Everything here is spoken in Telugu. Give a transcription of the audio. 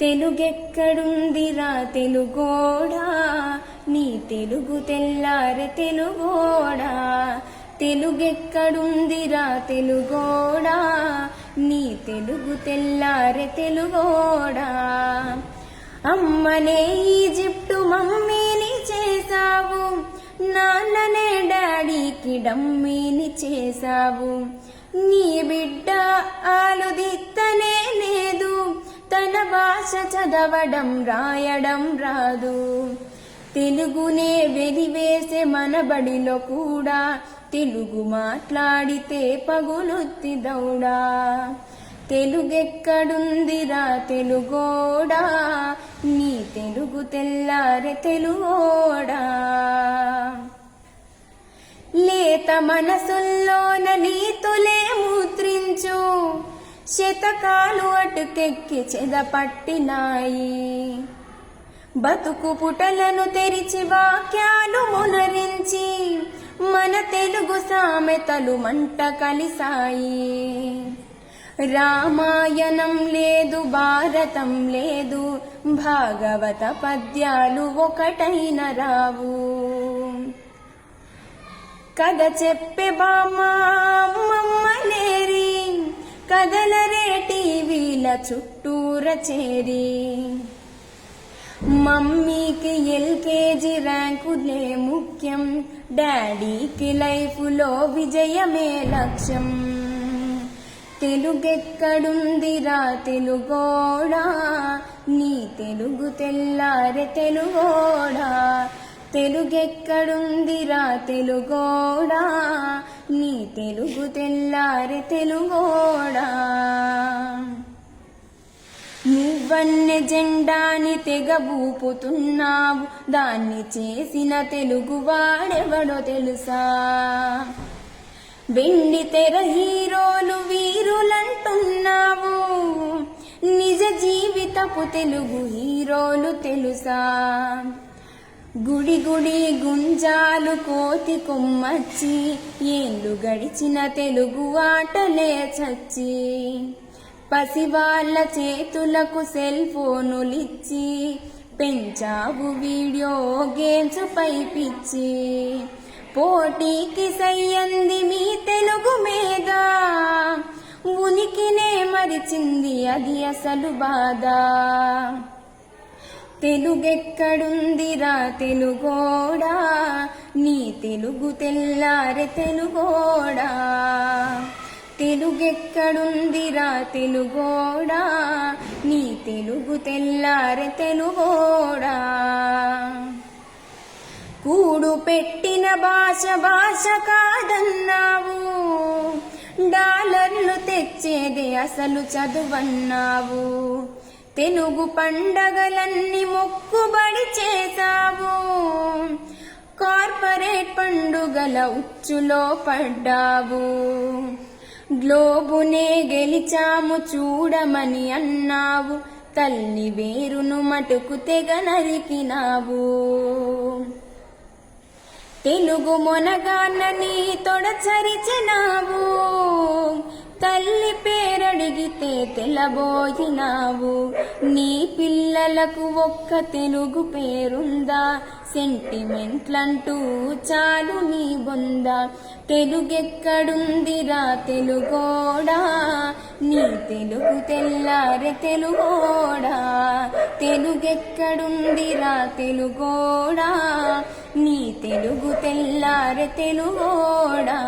తెలుగెక్కడుందిరా తెలుగోడా, నీ తెలుగు తెల్లారె తెలుగోడా. తెలుగెక్కడుందిరా తెలుగోడా, నీ తెలుగు తెల్లారె తెలుగోడా. అమ్మనే ఈజిప్టు మమ్మీని చేసావు, నాన్ననే డాడీకి డమ్మీని చేసావు. నీ బిడ్డ ఆలుదిత్తనే లేదు, తన భాష చదవడం రాయడం రాదు. తెలుగునే వెలివేసే మన బడిలో కూడా తెలుగు మాట్లాడితే పగులుత్తి దౌడా. తెలుగెక్కడుందిరా తెలుగోడా, నీ తెలుగు తెల్లారె తెలుగోడా. లేత మనసుల్లోన నీతులే ముద్రించు, శతకాలు అటుకెక్కి చెదపట్టినాయి. బతుకు పుటలను తెరిచి వాక్యాలు మునరించి మన తెలుగు సామెతలు మంట కలిసాయి. రామాయణం లేదు, భారతం లేదు, భాగవత పద్యాలు ఒకటైన రావు. కథ చెప్పే బామ్మ అమ్మమ్మలేరి, కథలరే టీవీల చుట్టూర చేరి. మమ్మీకి ఎల్కేజీ ర్యాంకులే ముఖ్యం, డాడీకి లైఫ్లో విజయమే లక్ష్యం. తెలుగెక్కడుందిరా తెలుగోడా, నీ తెలుగు తెల్లారె తెలుగోడా. తెలుగెక్కడుందిరా తెలుగోడా, నీ తెలుగు తెల్లారె తెలుగోడా. నువ్వన్నె జెండాని తెగబూపుతున్నావు, దాన్ని చేసిన తెలుగు వాడెవడో తెలుసా. వెండి తెర హీరోలు వీరులంటున్నావు, నిజ జీవితపు తెలుగు హీరోలు తెలుసా. గుడి గుడి గుంజాలు కోతి కొమ్మచ్చి, ఏళ్ళు గడిచిన తెలుగు ఆటలే చచ్చి. పసివాళ్ల చేతులకు సెల్ ఫోనులిచ్చి, పెంచావు వీడియో గేమ్స్ పై పిచ్చి. పోటీకి సయ్యంది మీ తెలుగు మీద, ఉనికినే మరిచింది అది అసలు బాధ. తెలుగెక్కడుందిరా తెలుగోడా, నీ తెలుగు తెల్లారె తెలుగోడా. తెలుగెక్కడుందిరా తెలుగోడా, నీ తెలుగు తెల్లారె తెలుగోడా. కూడు పెట్టిన భాష భాష కాదన్నావు, డాలర్లు తెచ్చేదే అసలు చదువన్నావు. తెలుగు పండగలన్నీ మొక్కుబడి చేసావు, కార్పొరేట్ పండుగల ఉచ్చులో పడ్డావు. గ్లోబునే గెలిచాము చూడమని అన్నావు, తల్లి వేరును మటుకు తెగ నరికినావు. తెలుగు మొనగాన్నని తొడచరిచినావు, తల్లి పేరడిగితే తెలబోయినావు. నీ పిల్లలకు ఒక్క తెలుగు పేరుందా, సెంటిమెంట్లంటూ చాలు నీ బొందా. తెలుగెక్కడుందిరా తెలుగోడా, నీ తెలుగు తెల్లారె తెలుగోడా. తెలుగెక్కడుందిరా తెలుగోడా, నీ తెలుగు తెల్లారె తెలుగోడా.